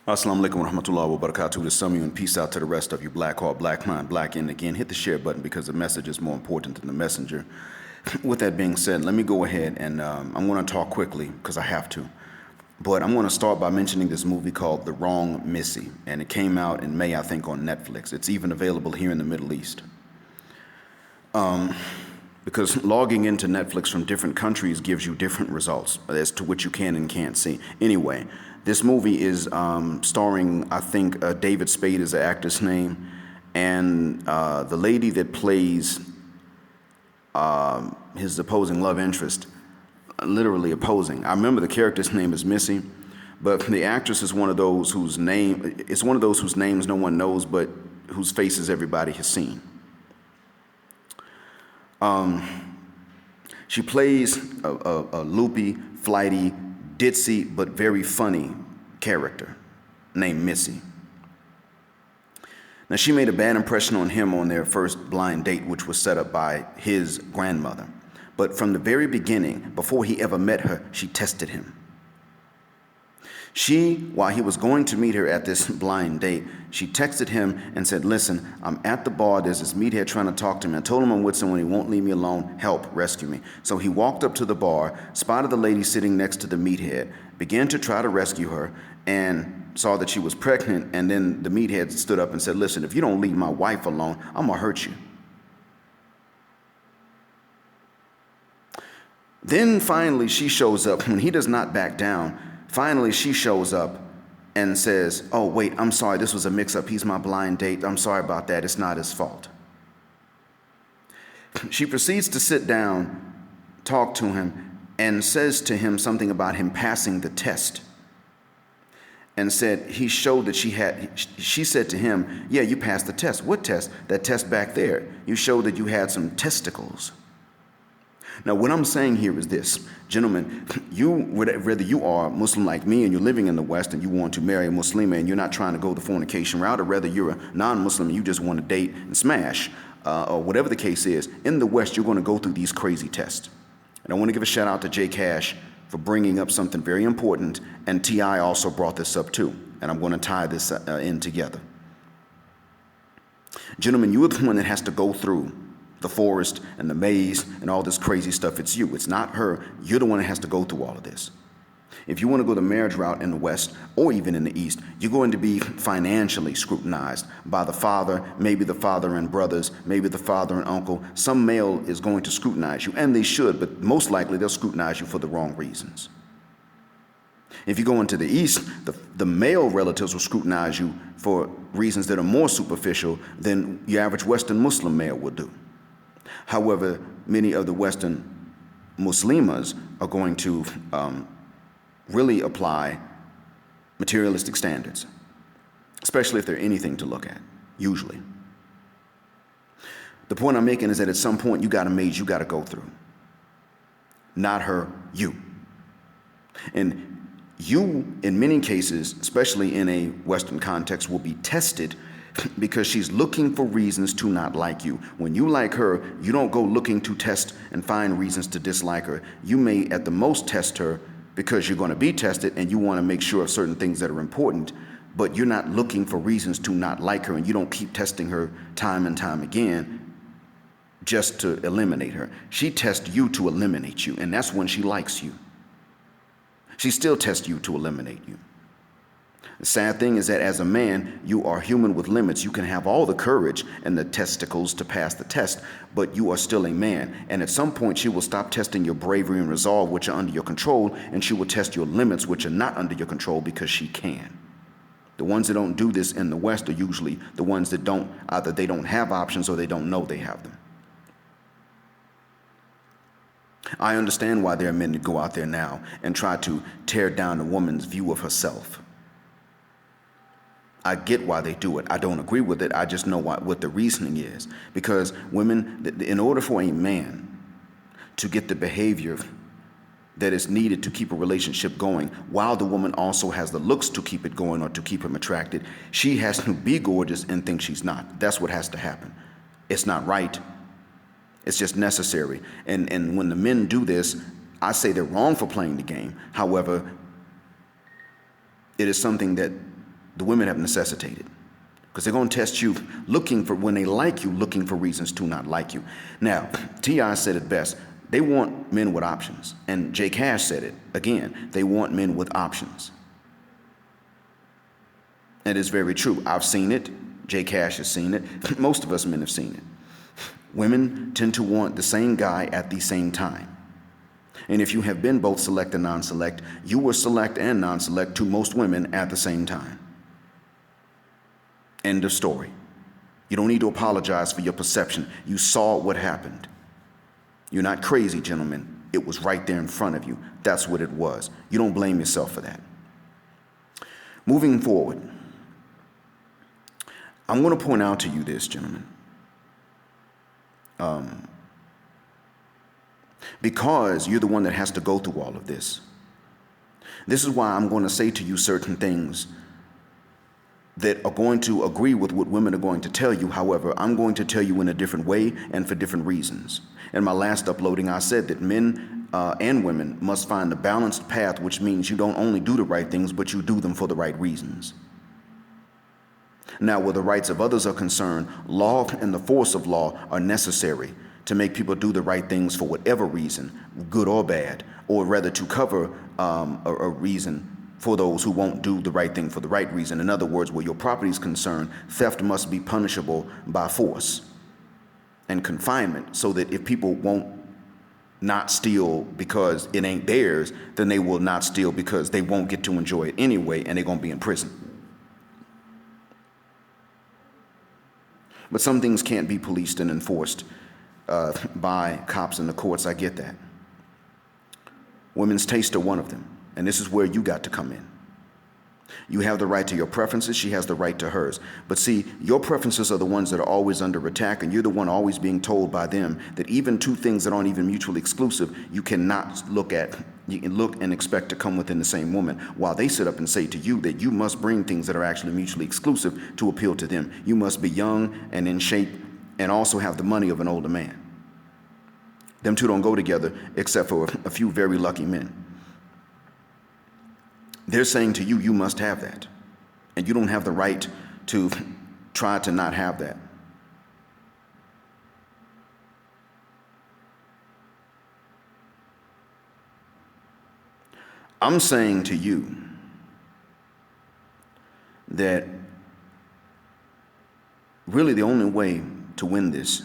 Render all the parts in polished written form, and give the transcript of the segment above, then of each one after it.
Assalamu alaikum wa rahmatullahi wa barakatuh to some of you, and peace out to the rest of you. Black heart, black mind, black in. Again, hit the share button because the message is more important than the messenger. With that being said, let me go ahead and I'm going to talk quickly because I have to. But I'm going to start by mentioning this movie called The Wrong Missy. And it came out in May, I think, on Netflix. It's even available here in the Middle East. Because logging into Netflix from different countries gives you different results as to what you can and can't see. Anyway, this movie is starring, I think, David Spade is the actor's name, and the lady that plays his opposing love interest, literally opposing. I remember the character's name is Missy, but the actress is one of those whose names no one knows, but whose faces everybody has seen. She plays a loopy, flighty, ditzy, but very funny character named Missy. Now, she made a bad impression on him on their first blind date, which was set up by his grandmother. But from the very beginning, before he ever met her, she tested him. While he was going to meet her at this blind date, she texted him and said, "Listen, I'm at the bar. There's this meathead trying to talk to me. I told him I'm with someone. He won't leave me alone. Help, rescue me." So he walked up to the bar, spotted the lady sitting next to the meathead, began to try to rescue her, and saw that she was pregnant. And then the meathead stood up and said, "Listen, if you don't leave my wife alone, I'm going to hurt you." Then finally she shows up. When he does not back down, finally she shows up and says, "Oh, wait, I'm sorry, this was a mix-up. He's my blind date. I'm sorry about that. It's not his fault." She proceeds to sit down, talk to him, and says to him something about him passing the test. And said he showed that she said to him, "Yeah, you passed the test." "What test?" "That test back there. You showed that you had some testicles." Now, what I'm saying here is this, gentlemen, whether you are Muslim like me and you're living in the West and you want to marry a Muslima and you're not trying to go the fornication route, or whether you're a non-Muslim and you just want to date and smash, or whatever the case is, in the West, you're going to go through these crazy tests. And I want to give a shout out to Jay Cash for bringing up something very important, and T.I. also brought this up too, and I'm going to tie this in together. Gentlemen, you're the one that has to go through the forest and the maze and all this crazy stuff. It's you. It's not her. You're the one that has to go through all of this. If you want to go the marriage route in the West or even in the East, you're going to be financially scrutinized by the father, maybe the father and brothers, maybe the father and uncle. Some male is going to scrutinize you, and they should, but most likely they'll scrutinize you for the wrong reasons. If you go into the East, the male relatives will scrutinize you for reasons that are more superficial than your average Western Muslim male would do. However, many of the Western Muslimas are going to really apply materialistic standards, especially if they're anything to look at, usually. The point I'm making is that at some point you got a maze you got to go through. Not her, you. And you, in many cases, especially in a Western context, will be tested because she's looking for reasons to not like you. When you like her, you don't go looking to test and find reasons to dislike her. You may at the most test her because you're going to be tested and you want to make sure of certain things that are important, but you're not looking for reasons to not like her, and you don't keep testing her time and time again just to eliminate her. She tests you to eliminate you, and that's when she likes you. She still tests you to eliminate you. The sad thing is that as a man, you are human with limits. You can have all the courage and the testicles to pass the test, but you are still a man. And at some point, she will stop testing your bravery and resolve, which are under your control, and she will test your limits, which are not under your control, because she can. The ones that don't do this in the West are usually the ones that either they don't have options or they don't know they have them. I understand why there are men that go out there now and try to tear down a woman's view of herself. I get why they do it. I don't agree with it. I just know what the reasoning is. Because women, in order for a man to get the behavior that is needed to keep a relationship going, while the woman also has the looks to keep it going or to keep him attracted, she has to be gorgeous and think she's not. That's what has to happen. It's not right. It's just necessary. And when the men do this, I say they're wrong for playing the game. However, it is something that the women have necessitated. Because they're going to test you looking for, when they like you, looking for reasons to not like you. Now, T.I. said it best. They want men with options. And J. Cash said it again. They want men with options. It is very true. I've seen it. J. Cash has seen it. Most of us men have seen it. Women tend to want the same guy at the same time. And if you have been both select and non-select, you were select and non-select to most women at the same time. End of story. You don't need to apologize for your perception. You saw what happened. You're not crazy, gentlemen. It was right there in front of you. That's what it was. You don't blame yourself for that. Moving forward, I'm going to point out to you this, gentlemen. Because you're the one that has to go through all of this. This is why I'm going to say to you certain things that are going to agree with what women are going to tell you. However, I'm going to tell you in a different way and for different reasons. In my last uploading, I said that men and women must find a balanced path, which means you don't only do the right things, but you do them for the right reasons. Now, where the rights of others are concerned, law and the force of law are necessary to make people do the right things for whatever reason, good or bad, or rather to cover a reason for those who won't do the right thing for the right reason. In other words, where your property is concerned, theft must be punishable by force and confinement, so that if people won't not steal because it ain't theirs, then they will not steal because they won't get to enjoy it anyway, and they're going to be in prison. But some things can't be policed and enforced by cops in the courts. I get that. Women's taste are one of them. And this is where you got to come in. You have the right to your preferences. She has the right to hers. But see, your preferences are the ones that are always under attack, and you're the one always being told by them that even two things that aren't even mutually exclusive, you cannot look at. You can look and expect to come within the same woman, while they sit up and say to you that you must bring things that are actually mutually exclusive to appeal to them. You must be young and in shape and also have the money of an older man. Them two don't go together except for a few very lucky men. They're saying to you, you must have that. And you don't have the right to try to not have that. I'm saying to you that really the only way to win this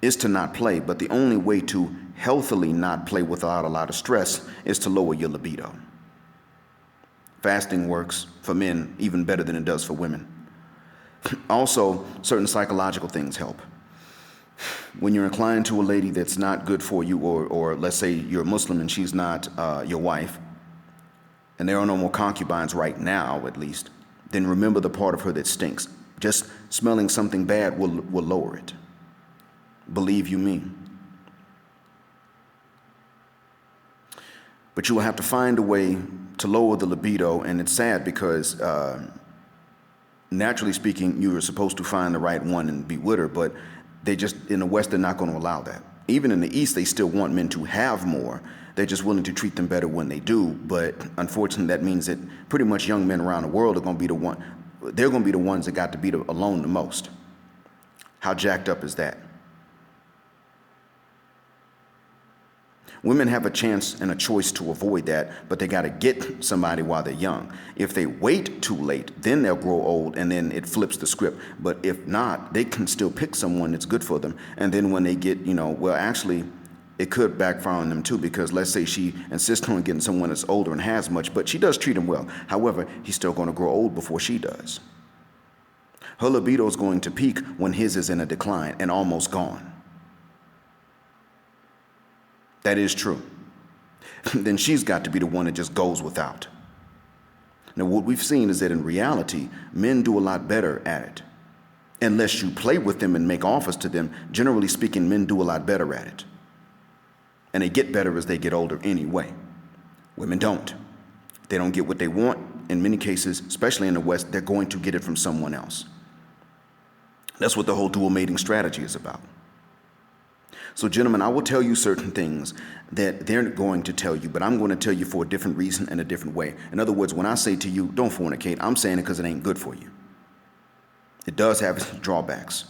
is to not play, but the only way to healthily not play without a lot of stress is to lower your libido. Fasting works for men even better than it does for women. Also, certain psychological things help. When you're inclined to a lady that's not good for you, or let's say you're a Muslim and she's not your wife, and there are no more concubines right now at least, then remember the part of her that stinks. Just smelling something bad will lower it. Believe you me. But you will have to find a way to lower the libido, and it's sad because naturally speaking, you were supposed to find the right one and be with her, but they just, in the West, they're not going to allow that. Even in the East, they still want men to have more. They're just willing to treat them better when they do, but unfortunately, that means that pretty much young men around the world are going to be they're going to be the ones that got to be alone the most. How jacked up is that? Women have a chance and a choice to avoid that, but they got to get somebody while they're young. If they wait too late, then they'll grow old, and then it flips the script. But if not, they can still pick someone that's good for them. And then when they get, well, actually, it could backfire on them too, because let's say she insists on getting someone that's older and has much, but she does treat him well. However, he's still going to grow old before she does. Her libido is going to peak when his is in a decline and almost gone. That is true. Then she's got to be the one that just goes without. Now, what we've seen is that in reality, men do a lot better at it. Unless you play with them and make offers to them, generally speaking, men do a lot better at it. And they get better as they get older anyway. Women don't. They don't get what they want. In many cases, especially in the West, they're going to get it from someone else. That's what the whole dual mating strategy is about. So, gentlemen, I will tell you certain things that they're going to tell you, but I'm going to tell you for a different reason and a different way. In other words, when I say to you, don't fornicate, I'm saying it because it ain't good for you. It does have its drawbacks.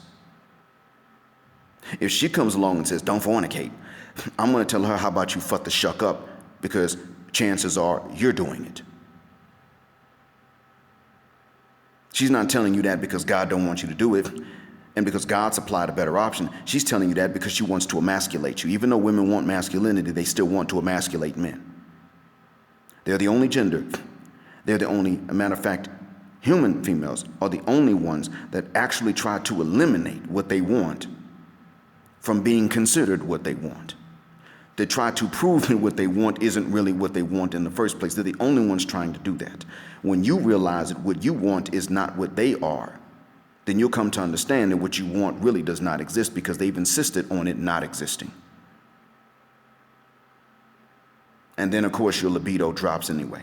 If she comes along and says, don't fornicate, I'm going to tell her, how about you fuck the shuck up, because chances are you're doing it. She's not telling you that because God don't want you to do it and because God supplied a better option. She's telling you that because she wants to emasculate you. Even though women want masculinity, they still want to emasculate men. They're the only gender. They're the only, a matter of fact, human females are the only ones that actually try to eliminate what they want from being considered what they want. They try to prove that what they want isn't really what they want in the first place. They're the only ones trying to do that. When you realize that what you want is not what they are, then you'll come to understand that what you want really does not exist because they've insisted on it not existing. And then, of course, your libido drops anyway.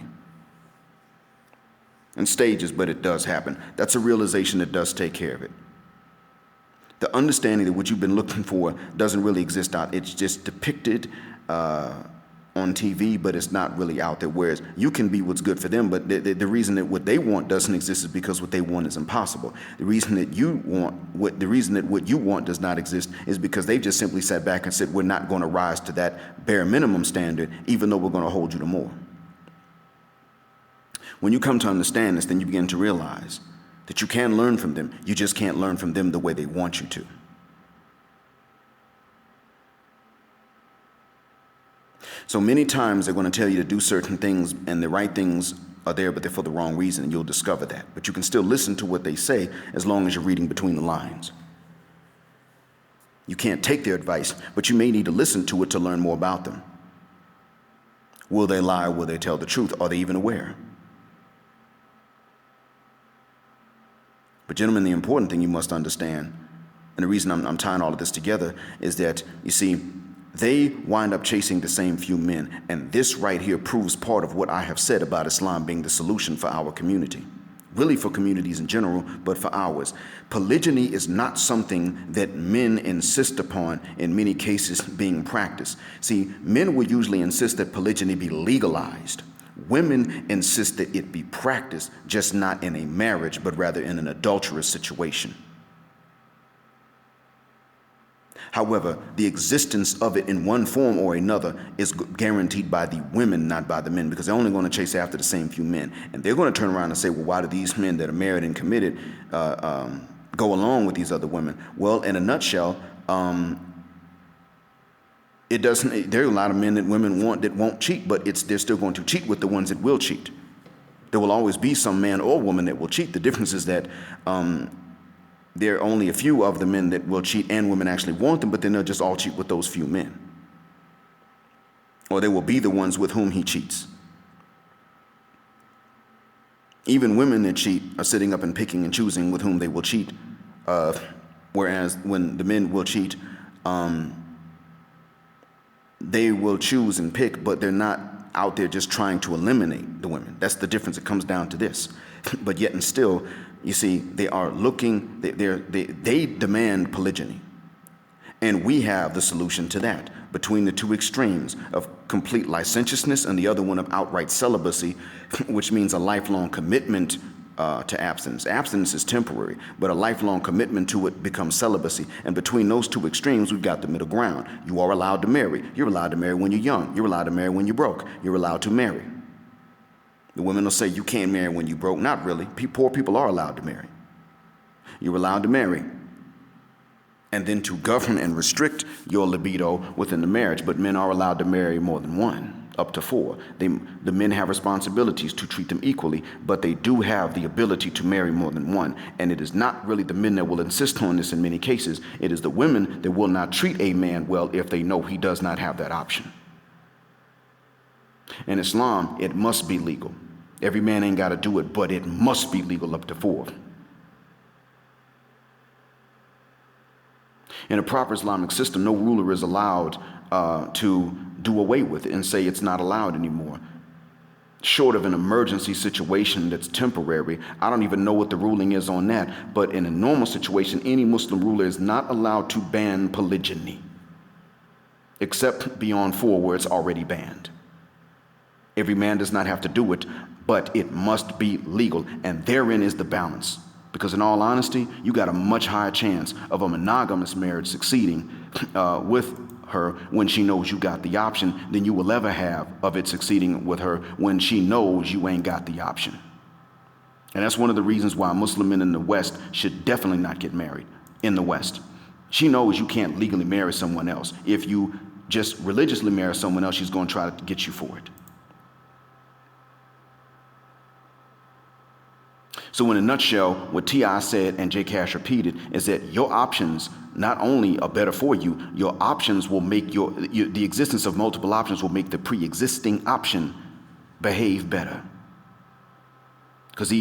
In stages, but it does happen. That's a realization that does take care of it. The understanding that what you've been looking for doesn't really exist out. It's just depicted on TV, but it's not really out there. Whereas you can be what's good for them, but the reason that what they want doesn't exist is because what they want is impossible. The reason that what you want does not exist is because they've just simply sat back and said, we're not going to rise to that bare minimum standard, even though we're going to hold you to more. When you come to understand this, then you begin to realize that you can learn from them. You just can't learn from them the way they want you to. So many times they're going to tell you to do certain things, and the right things are there, but they're for the wrong reason, and you'll discover that. But you can still listen to what they say as long as you're reading between the lines. You can't take their advice, but you may need to listen to it to learn more about them. Will they lie? Will they tell the truth? Are they even aware? But gentlemen, the important thing you must understand, and the reason I'm tying all of this together, is that, you see, they wind up chasing the same few men. And this right here proves part of what I have said about Islam being the solution for our community. Really for communities in general, but for ours. Polygyny is not something that men insist upon in many cases being practiced. See, men will usually insist that polygyny be legalized. Women insist that it be practiced, just not in a marriage, but rather in an adulterous situation. However, the existence of it in one form or another is guaranteed by the women, not by the men, because they're only going to chase after the same few men. And they're going to turn around and say, well, why do these men that are married and committed go along with these other women? Well, in a nutshell, it doesn't. There are a lot of men that women want that won't cheat, but they're still going to cheat with the ones that will cheat. There will always be some man or woman that will cheat. The difference is that there are only a few of the men that will cheat and women actually want them, but then they'll just all cheat with those few men. Or they will be the ones with whom he cheats. Even women that cheat are sitting up and picking and choosing with whom they will cheat, whereas when the men will cheat, they will choose and pick, but they're not out there just trying to eliminate the women. That's the difference. It comes down to this. But yet and still, you see, they are looking, they demand polygyny. And we have the solution to that between the two extremes of complete licentiousness and the other one of outright celibacy, which means a lifelong commitment to abstinence. Abstinence is temporary, but a lifelong commitment to it becomes celibacy. And between those two extremes, we've got the middle ground. You are allowed to marry. You're allowed to marry when you're young. You're allowed to marry when you're broke. You're allowed to marry. The women will say you can't marry when you're broke. Not really. Poor people are allowed to marry. You're allowed to marry. And then to govern and restrict your libido within the marriage. But men are allowed to marry more than one, up to 4. The men have responsibilities to treat them equally, but they do have the ability to marry more than one. And it is not really the men that will insist on this in many cases. It is the women that will not treat a man well if they know he does not have that option. In Islam, it must be legal. Every man ain't got to do it, but it must be legal up to 4. In a proper Islamic system, no ruler is allowed to do away with it and say it's not allowed anymore. Short of an emergency situation that's temporary, I don't even know what the ruling is on that, but in a normal situation, any Muslim ruler is not allowed to ban polygyny. except beyond 4 where it's already banned. Every man does not have to do it, but it must be legal, and therein is the balance. Because in all honesty, you got a much higher chance of a monogamous marriage succeeding with her when she knows you got the option than you will ever have of it succeeding with her when she knows you ain't got the option. And that's one of the reasons why Muslim men in the West should definitely not get married in the West. She knows you can't legally marry someone else. If you just religiously marry someone else, she's going to try to get you for it. So in a nutshell, what T.I. said and J. Cash repeated is that your options not only are better for you, your options will make the existence of multiple options will make the pre-existing option behave better. Because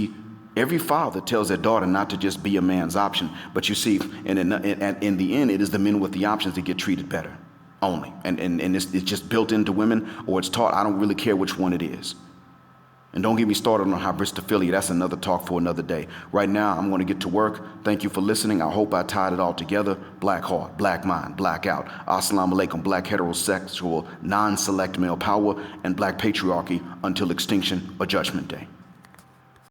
every father tells their daughter not to just be a man's option, but you see, in the end, it is the men with the options that get treated better only. And it's just built into women, or it's taught. I don't really care which one it is. And don't get me started on hybristophilia. That's another talk for another day. Right now, I'm going to get to work. Thank you for listening. I hope I tied it all together. Black heart, black mind, black out. Assalamu alaikum, black heterosexual, non-select male power, and black patriarchy until extinction or judgment day.